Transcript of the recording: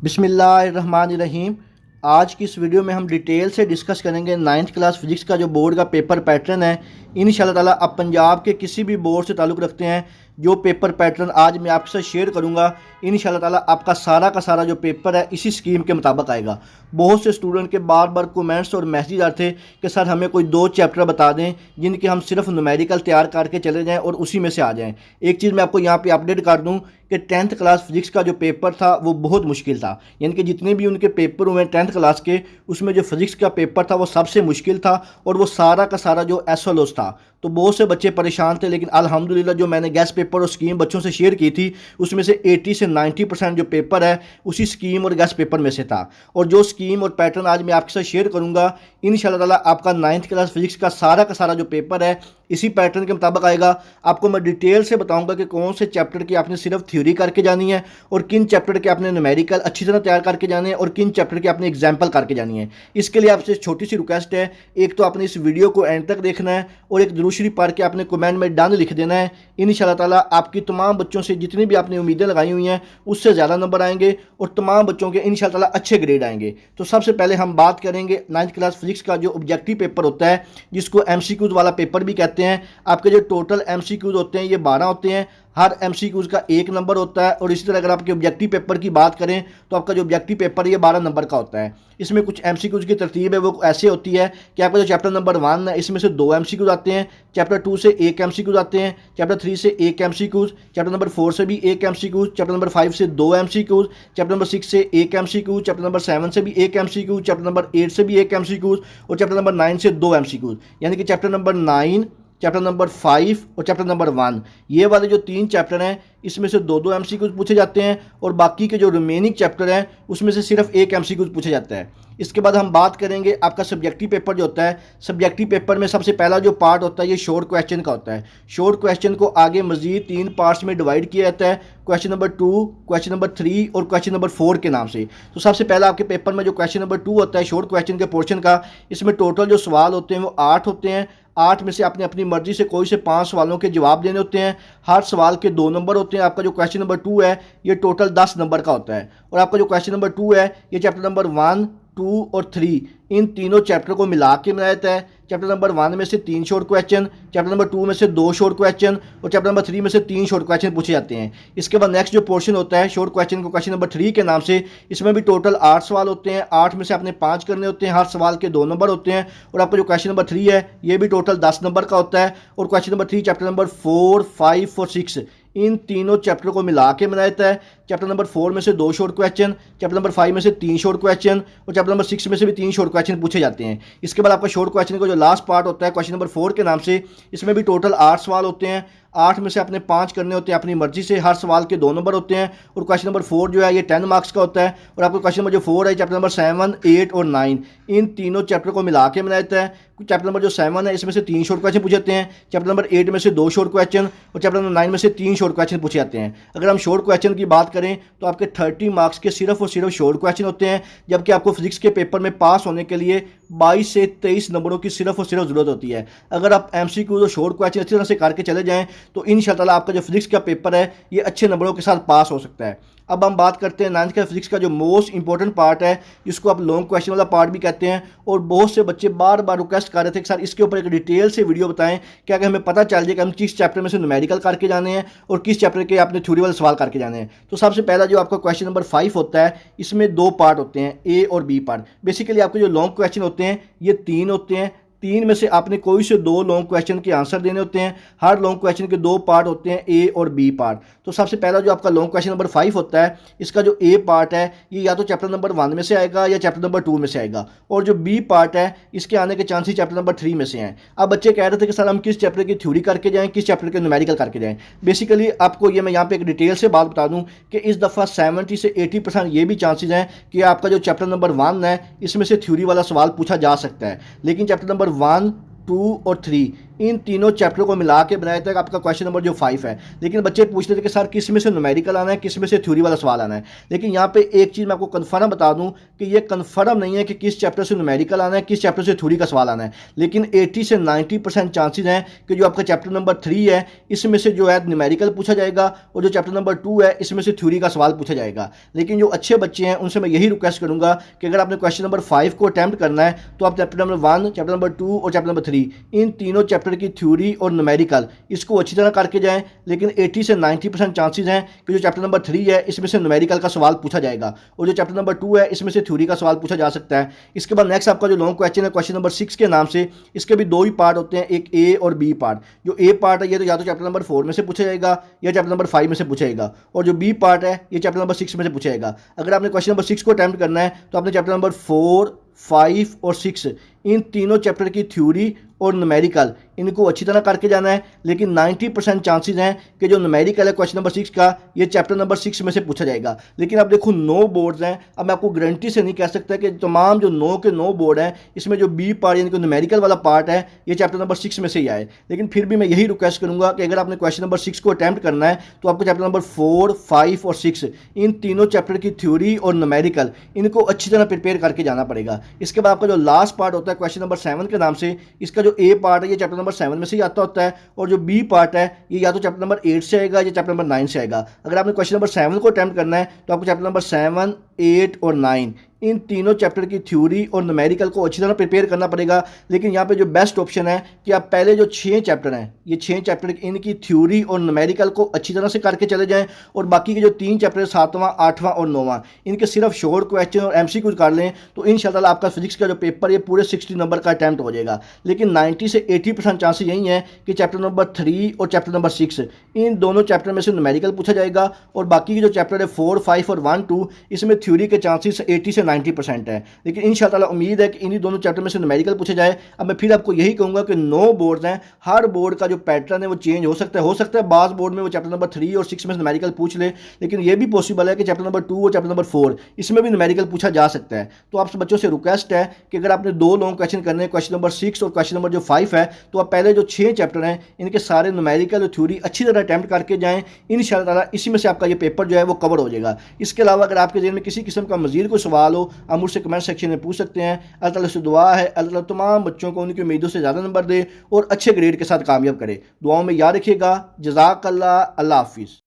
बिस्मिल्लाहिर्रहमानिर्रहीम। आज की इस वीडियो में हम डिटेल से डिस्कस करेंगे नाइन्थ क्लास फिजिक्स का जो बोर्ड का पेपर पैटर्न है। इंशाल्लाह ताला आप पंजाब के किसी भी बोर्ड से ताल्लुक़ रखते हैं, जो पेपर पैटर्न आज मैं आपके साथ शेयर करूंगा, इंशाल्लाह ताला आपका सारा का सारा जो पेपर है इसी स्कीम के मुताबिक आएगा। बहुत से स्टूडेंट के बार बार कमेंट्स और मैसेज आते थे कि सर हमें कोई 2 चैप्टर बता दें जिनके हम सिर्फ न्यूमेरिकल तैयार करके चले जाएँ और उसी में से आ जाएँ। एक चीज़ मैं आपको यहाँ पर अपडेट कर दूँ कि 10th क्लास फिजिक्स का जो पेपर था वो बहुत मुश्किल था, यानी कि जितने भी उनके पेपर हुए 10th क्लास के, उसमें जो फिजिक्स का पेपर था वो सबसे मुश्किल था और वो सारा का सारा जो एसएलओस था। तो बहुत से बच्चे परेशान थे, लेकिन अल्हम्दुलिल्लाह जो मैंने गेस्ट पेपर और स्कीम बच्चों से शेयर की थी उसमें से 80 से 90% जो पेपर है उसी स्कीम और गेस्ट पेपर में से था। और जो स्कीम और पैटर्न आज मैं आपके साथ शेयर करूँगा, इंशाल्लाह ताला आपका 9th क्लास फिजिक्स का सारा जो पेपर है इसी पैटर्न के मुताबिक आएगा। आपको मैं डिटेल से बताऊंगा कि कौन से चैप्टर की आपने सिर्फ थ्योरी करके जानी है और किन चैप्टर के आपने न्यूमेरिकल अच्छी तरह तैयार करके जाने हैं और किन चैप्टर के आपने एग्जाम्पल करके जानी है। इसके लिए आपसे छोटी सी रिक्वेस्ट है, एक तो आपने इस वीडियो को एंड तक देखना है और एक दुरूद शरीफ पढ़ के आपने कमेंट में डन लिख देना है। इंशाल्लाह ताला आपकी तमाम बच्चों से जितनी भी आपने उम्मीदें लगाई हुई हैं उससे ज़्यादा नंबर आएंगे और तमाम बच्चों के इंशाल्लाह ताला अच्छे ग्रेड आएंगे। तो सबसे पहले हम बात करेंगे 9th क्लास फिजिक्स का जो ऑब्जेक्टिव पेपर होता है, जिसको एमसीक्यूज वाला पेपर भी कहते हैं। आपके जो टोटल एमसीक्यूज होते हैं ये 12 होते हैं, हर एमसीक्यूज का 1 नंबर होता है। और इसी तरह अगर आपके ऑब्जेक्टिव पेपर की बात करें तो आपका जो ऑब्जेक्टिव पेपर ये 12 नंबर का होता है। इसमें कुछ एमसीक्यूज की तरतीब है वो ऐसे होती है कि आपका जो चैप्टर नंबर 1 है इसमें से 2 एमसीक्यूज आते हैं, चैप्टर 2 से 1 एमसीक्यूज आते हैं, चैप्टर 3 से 1 एमसीक्यूज, चैप्टर नंबर 4 से भी 1 एमसीक्यूज, चैप्टर नंबर 5 से 2 एमसीक्यूज, चैप्टर नंबर 6 से 1 एमसीक्यूज, चैप्टर नंबर 7 से भी 1 एमसीक्यूज, चैप्टर नंबर 8 से भी 1 एमसीक्यूज और चैप्टर नंबर 9 से 2 एमसीक्यूज। यानी कि चैप्टर नंबर 9, चैप्टर नंबर 5 और चैप्टर नंबर 1, ये वाले जो 3 चैप्टर हैं इसमें से 2-2 एमसीक्यूज पूछे जाते हैं और बाकी के जो रिमेनिंग चैप्टर हैं उसमें से सिर्फ 1 एमसीक्यूज पूछे जाता है। इसके बाद हम बात करेंगे आपका सब्जेक्टिव पेपर जो होता है। सब्जेक्टिव पेपर में सबसे पहला जो पार्ट होता है ये शॉर्ट क्वेश्चन का होता है। शॉर्ट क्वेश्चन को आगे मजीद 3 पार्ट्स में डिवाइड किया जाता है, क्वेश्चन नंबर 2, क्वेश्चन नंबर 3 और क्वेश्चन नंबर 4 के नाम से। तो सबसे पहला आपके पेपर में जो क्वेश्चन नंबर 2 होता है शॉर्ट क्वेश्चन के पोर्शन का, इसमें टोटल जो सवाल होते हैं वो 8 होते हैं। 8 में से आपने अपनी मर्जी से कोई से 5 सवालों के जवाब देने होते हैं। हर सवाल के 2 नंबर होते हैं। आपका जो क्वेश्चन नंबर 2 है ये टोटल 10 नंबर का होता है और आपका जो क्वेश्चन नंबर 2 है ये चैप्टर नंबर 1, 2 और 3 इन तीनों चैप्टर को मिला के बनाया जाता है। चैप्टर नंबर 1 में से 3 शॉर्ट क्वेश्चन, चैप्टर नंबर 2 में से 2 शॉर्ट क्वेश्चन और चैप्टर नंबर 3 में से 3 शॉर्ट क्वेश्चन पूछे जाते हैं। इसके बाद नेक्स्ट जो पोर्शन होता है शॉर्ट क्वेश्चन को क्वेश्चन नंबर 3 के नाम से, इसमें भी टोटल 8 सवाल होते हैं। 8 में से आपने 5 करने होते हैं, हर सवाल के 2 नंबर होते हैं और आपका जो क्वेश्चन नंबर 3 है ये भी टोटल 10 नंबर का होता है। और क्वेश्चन नंबर 3 चैप्टर नंबर 4, 5 और 6 इन तीनों चैप्टर को मिला के बनाया जाता है। चैप्टर नंबर 4 में से 2 शॉर्ट क्वेश्चन, चैप्टर नंबर 5 में से 3 शॉर्ट क्वेश्चन और चैप्टर नंबर 6 में से भी 3 शॉर्ट क्वेश्चन पूछे जाते हैं। इसके बाद आपका शॉर्ट क्वेश्चन का जो लास्ट पार्ट होता है क्वेश्चन नंबर 4 के नाम से, इसमें भी टोटल 8 सवाल होते हैं। 8 में से आपने 5 करने होते हैं अपनी मर्जी से, हर सवाल के 2 नंबर होते हैं और क्वेश्चन नंबर 4 जो है ये 10 मार्क्स का होता है। और आपका क्वेश्चन नंबर जो 4 है चैप्टर नंबर 7, 8 और 9 इन तीनों चैप्टर को मिला के बनाया जाता है। चैप्टर नंबर जो 7 है इसमें से 3 शॉर्ट क्वेश्चन पूछे जाते हैं, चैप्टर नंबर 8 में से 2 शॉर्ट क्वेश्चन और चैप्टर नंबर 9 में से 3 शॉर्ट क्वेश्चन पूछे जाते हैं। अगर हम शॉर्ट क्वेश्चन की बात करें तो आपके 30 मार्क्स के सिर्फ और सिर्फ शॉर्ट क्वेश्चन होते हैं, जबकि आपको फिजिक्स के पेपर में पास होने के लिए 22 से 23 नंबरों की सिर्फ और सिर्फ जरूरत होती है। अगर आप एमसीक्यू और शॉर्ट क्वेश्चन अच्छी तरह से करके चले जाएं तो इंशाल्लाह आपका जो फिजिक्स का पेपर है ये अच्छे नंबरों के साथ पास हो सकता है। अब हम बात करते हैं 9th का फिजिक्स का जो मोस्ट इंपॉर्टेंट पार्ट है, जिसको आप लॉन्ग क्वेश्चन वाला पार्ट भी कहते हैं। और बहुत से बच्चे बार बार रिक्वेस्ट कर रहे थे कि सर इसके ऊपर एक डिटेल से वीडियो बताएं, क्या कि हमें पता चल जाए कि हम किस चैप्टर में से न्यूमेरिकल करके जाने हैं और किस चैप्टर के आपने थ्योरी वाले सवाल करके जाने हैं। तो सबसे पहला जो आपका क्वेश्चन नंबर 5 होता है इसमें 2 पार्ट होते हैं, ए और बी पार्ट। बेसिकली आपके जो लॉन्ग क्वेश्चन होते हैं ये 3 होते हैं। 3 में से आपने कोई से 2 लॉन्ग क्वेश्चन के आंसर देने होते हैं। हर लॉन्ग क्वेश्चन के 2 पार्ट होते हैं, ए और बी पार्ट। तो सबसे पहला जो आपका लॉन्ग क्वेश्चन नंबर 5 होता है इसका जो ए पार्ट है ये या तो चैप्टर नंबर 1 में से आएगा या चैप्टर नंबर 2 में से आएगा और जो बी पार्ट है इसके आने के चांसेस चैप्टर नंबर 3 में से हैं। अब बच्चे कह रहे थे कि सर हम किस चैप्टर की थ्योरी करके जाएं, किस चैप्टर के न्यूमेरिकल करके जाएं। बेसिकली आपको ये मैं यहाँ पे एक डिटेल से बात बता दूं कि इस दफ़ा 70 से 80% ये भी चांसेस हैं कि आपका जो चैप्टर नंबर 1 है इसमें से थ्योरी वाला सवाल पूछा जा सकता है। लेकिन चैप्टर नंबर 1, 2 और 3 इन तीनों चैप्टर को मिला के बनाया था आपका क्वेश्चन नंबर जो 5 है। लेकिन बच्चे पूछते थे कि सर किस में से न्यूमेरिकल आना है, किस में से थ्योरी वाला सवाल आना है। लेकिन यहाँ पे एक चीज़ मैं आपको कन्फर्म बता दूँ कि ये कन्फर्म नहीं है कि किस चैप्टर से न्यूमेरिकल आना है, किस चैप्टर से थ्योरी का सवाल आना है। लेकिन 80 से 90% चांसेज हैं कि जो आपका चैप्टर नंबर 3 है इसमें से जो है न्यूमेरिकल पूछा जाएगा, और जो चैप्टर नंबर 2 है इसमें से थ्योरी का सवाल पूछा जाएगा। लेकिन जो अच्छे बच्चे हैं उनसे मैं यही रिक्वेस्ट करूंगा कि अगर आपने क्वेश्चन नंबर 5 को अटैम्प्ट करना है तो आप चैप्टर नंबर 1, चैप्टर नंबर 2 और चैप्टर नंबर 3 इन तीनों चैप्टर की थ्योरी और न्यूमेरिकल इसको अच्छी तरह करके जाएं। लेकिन 80 से 90% चांसेज हैं कि जो चैप्टर नंबर 3 है इसमें से न्यूमेरिकल का सवाल पूछा जाएगा, और जो चैप्टर नंबर 2 है इसमें से थ्योरी का सवाल पूछा जा सकता है। इसके बाद नेक्स्ट आपका जो लॉन्ग क्वेश्चन है क्वेश्चन नंबर 6 के नाम से, इसके भी दो ही पार्ट होते हैं, एक ए और बी पार्ट। जो ए पार्ट है ये तो या तो चैप्टर नंबर 4 में से पूछा जाएगा या चैप्टर नंबर 5 में से पूछा जाएगा, और जो बी पार्ट है ये चैप्टर नंबर 6 में से पूछा जाएगा। अगर आपने क्वेश्चन नंबर 6 को अटेम्प्ट करना है तो आपने चैप्टर नंबर 4, 5 और 6 इन तीनों चैप्टर की थ्योरी और न्यूमेरिकल इनको अच्छी तरह करके जाना है। लेकिन 90% चांसेस हैं कि जो न्यूमेरिकल है क्वेश्चन नंबर 6 का ये चैप्टर नंबर 6 में से पूछा जाएगा। लेकिन अब देखो 9 बोर्ड्स हैं, अब मैं आपको गारंटी से नहीं कह सकता कि तमाम जो 9 के 9 बोर्ड हैं इसमें जो बी पार्ट यानी कि न्यूमेरिकल वाला पार्ट है ये चैप्टर नंबर 6 में से ही आए। लेकिन फिर भी मैं यही रिक्वेस्ट करूंगा कि अगर आपने क्वेश्चन नंबर 6 को अटैम्प्ट करना है तो आपको चैप्टर नंबर 4, 5 और 6 इन तीनों चैप्टर की थ्योरी और न्यूमेरिकल इनको अच्छी तरह प्रिपेयर करके जाना पड़ेगा। इसके बाद आपका जो लास्ट पार्ट होता है क्वेश्चन नंबर 7 के नाम से, इसका जो ए पार्ट है ये चैप्टर नंबर 7 में से ही आता होता है, और जो बी पार्ट है ये या तो चैप्टर नंबर 8 से आएगा या चैप्टर नंबर 9 से आएगा। अगर आपने क्वेश्चन नंबर 7 को अटेम्प्ट करना है तो आपको चैप्टर नंबर 7, 8 और 9 इन तीनों चैप्टर की थ्योरी और न्यूमेरिकल को अच्छी तरह प्रिपेयर करना पड़ेगा। लेकिन यहाँ पे जो बेस्ट ऑप्शन है कि आप पहले जो 6 चैप्टर हैं ये 6 चैप्टर इनकी थ्योरी और न्यूमेरिकल को अच्छी तरह से करके चले जाएं, और बाकी के जो 3 चैप्टर 7वां, 8वां और 9वां इनके सिर्फ शॉर्ट क्वेश्चन और एमसीक्यू कर लें तो इंशाल्लाह आपका फिजिक्स का जो पेपर ये पूरे 60 नंबर का अटैम्प्ट हो जाएगा। लेकिन 90 से 80% चांसेस यही है कि चैप्टर नंबर 3 और चैप्टर नंबर 6 इन दोनों चैप्टर में से न्यूमेरिकल पूछा जाएगा, और बाकी के जो चैप्टर है 4, 5 और 1, 2 इसमें थ्योरी के चांसेस 80 से 90% है। लेकिन इंशाल्लाह उम्मीद है कि इन्हीं दोनों चैप्टर में से न्यूमेरिकल पूछे जाए। अब मैं फिर आपको यही कहूंगा कि 9 बोर्ड्स हैं, हर बोर्ड का जो पैटर्न है वो चेंज हो सकता है बाज़ बोर्ड में वो चैप्टर नंबर 3 और 6 में से न्यूमेरिकल पूछ ले, लेकिन ये भी पॉसिबल है कि चैप्टर नंबर 2 और चैप्टर नंबर 4 इसमें भी न्यूमेरिकल पूछा जा सकता है। तो आप बच्चों से रिक्वेस्ट है कि अगर आपने 2 लॉन्ग क्वेश्चन करने हैं क्वेश्चन नंबर 6 और क्वेश्चन नंबर जो 5 है तो आप पहले जो 6 चैप्टर हैं इनके सारे न्यूमेरिकल और थ्योरी अच्छी तरह अटैम्प्ट करके जाएं। इंशाअल्लाह इसी में से आपका ये पेपर जो है वो कवर हो जाएगा। इसके अलावा अगर आपके जेहन में किसी किस्म का मजीद कोई सवाल हो आप मुझसे कमेंट सेक्शन में पूछ सकते हैं। अल्लाह ताला से दुआ है अल्लाह तमाम बच्चों को उनकी उम्मीदों से ज़्यादा नंबर दे और अच्छे ग्रेड के साथ कामयाब करे। दुआओं में याद रखिएगा। जज़ाकल्लाह। अल्लाह हाफिज़।